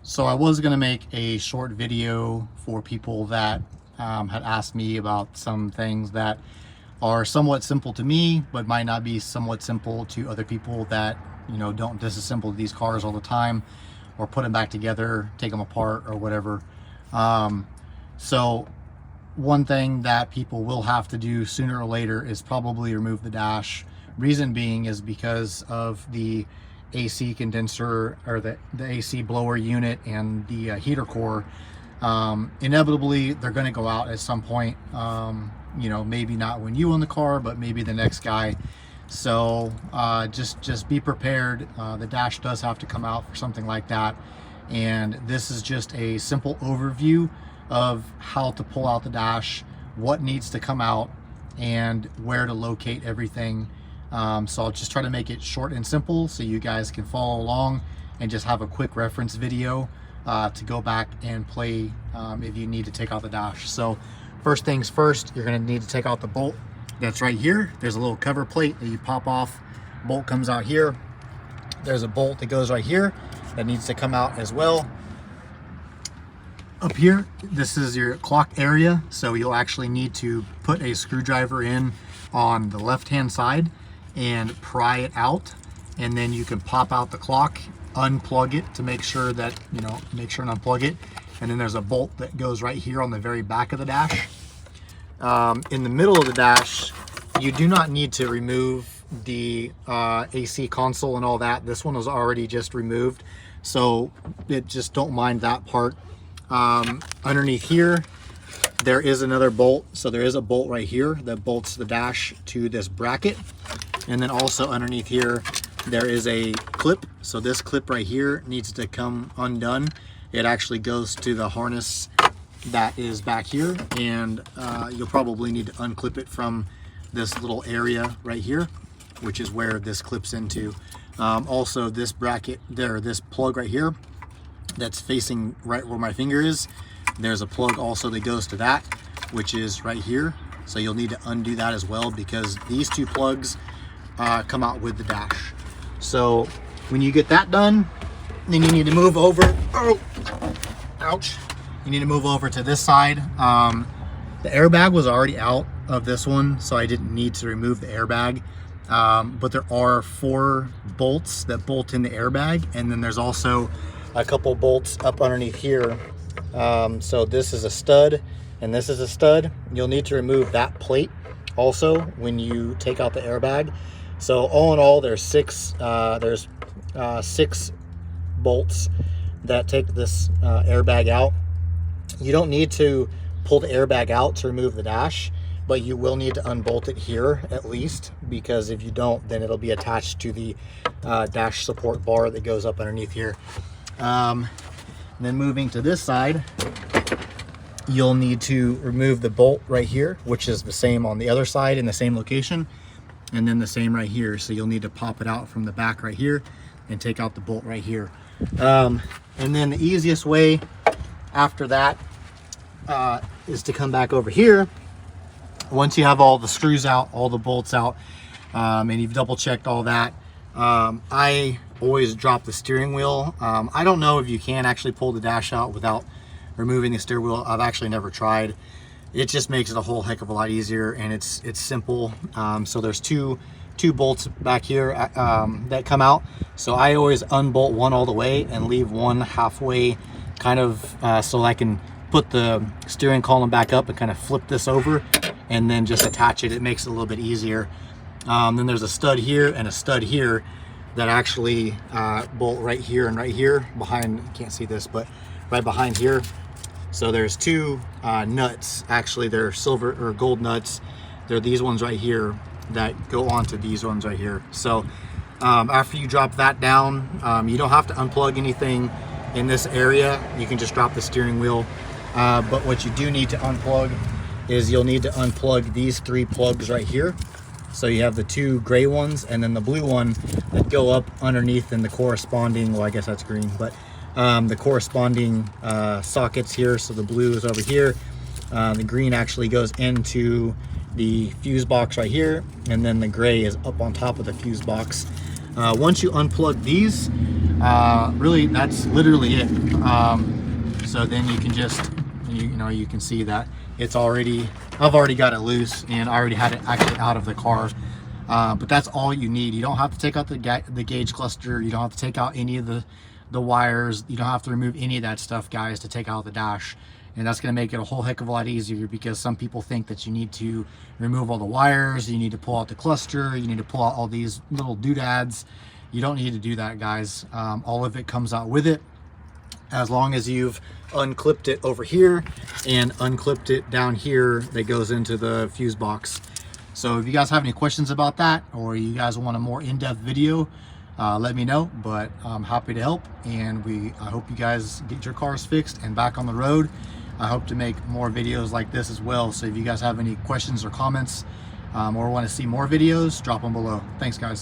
So I was going to make a short video for people that had asked me about some things that are somewhat simple to me, but might not be somewhat simple to other people that, you know, don't disassemble these cars all the time or put them back together, take them apart or whatever. So one thing that people will have to do sooner or later is probably remove the dash. Reason being is because of the AC condenser, or the AC blower unit, and the heater core. Inevitably they're going to go out at some point. You know, maybe not when you own the car, but maybe the next guy. So just be prepared. The dash does have to come out for something like that, and this is just a simple overview of how to pull out the dash, what needs to come out, and where to locate everything. So I'll just try to make it short and simple so you guys can follow along and just have a quick reference video to go back and play if you need to take out the dash. So first things first, you're going to need to take out the bolt that's right here. There's a little cover plate that you pop off. Bolt comes out here. There's a bolt that goes right here that needs to come out as well. Up here, this is your clock area, so you'll actually need to put a screwdriver in on the left hand side and pry it out, and then you can pop out the clock, unplug it to make sure that, you know, make sure and unplug it. And then there's a bolt that goes right here on the very back of the dash. In the middle of the dash, you do not need to remove the AC console and all that. This one was already just removed, so just don't mind that part. Underneath here there is another bolt, so there is a bolt right here that bolts the dash to this bracket. And then also underneath here there is a clip, so this clip right here needs to come undone. It actually goes to the harness that is back here, and you'll probably need to unclip it from this little area right here, which is where this clips into. Also this bracket there, this plug right here that's facing right where my finger is, there's a plug also that goes to that, which is right here. So you'll need to undo that as well, because these two plugs come out with the dash. So when you get that done, then you need to move over. Oh, ouch. You need to move over to this side. The airbag was already out of this one, so I didn't need to remove the airbag. But there are 4 bolts that bolt in the airbag, and then there's also a couple bolts up underneath here. So this is a stud and this is a stud. You'll need to remove that plate also when you take out the airbag. So all in all, there's 6 bolts that take this airbag out. You don't need to pull the airbag out to remove the dash, but you will need to unbolt it here at least, because if you don't, then it'll be attached to the dash support bar that goes up underneath here. And then moving to this side, you'll need to remove the bolt right here, which is the same on the other side in the same location, and then the same right here. So you'll need to pop it out from the back right here and take out the bolt right here. And then the easiest way after that is to come back over here. Once you have all the screws out, all the bolts out, and you've double checked all that, I always drop the steering wheel. I don't know if you can actually pull the dash out without removing the steering wheel. I've actually never tried. It just makes it a whole heck of a lot easier, and it's simple. So there's two bolts back here that come out. So I always unbolt one all the way and leave one halfway, kind of so I can put the steering column back up and kind of flip this over and then just attach it. It makes it a little bit easier. Then there's a stud here and a stud here that actually bolt right here and right here behind. You can't see this, but right behind here. So there's 2 nuts. Actually, they're silver or gold nuts. They're these ones right here that go onto these ones right here. So after you drop that down, you don't have to unplug anything in this area. You can just drop the steering wheel. But what you do need to unplug is you'll need to unplug these 3 plugs right here. So you have the 2 gray ones and then the blue one that go up underneath in the corresponding, well, I guess that's green, but the corresponding sockets here. So the blue is over here. The green actually goes into the fuse box right here, and then the gray is up on top of the fuse box. Once you unplug these, really, that's literally it. So then you can just, you know, you can see that it's already, I've already got it loose and I already had it actually out of the car. But that's all you need. You don't have to take out the gauge cluster. You don't have to take out any of the wires. You don't have to remove any of that stuff, guys, to take out the dash. And that's going to make it a whole heck of a lot easier, because some people think that you need to remove all the wires, you need to pull out the cluster, you need to pull out all these little doodads. You don't need to do that, guys. All of it comes out with it, as long as you've unclipped it over here and unclipped it down here that goes into the fuse box. So if you guys have any questions about that, or you guys want a more in-depth video, let me know. But I'm happy to help, and I hope you guys get your cars fixed and back on the road. I hope to make more videos like this as well. So if you guys have any questions or comments, or want to see more videos, drop them below. Thanks, guys.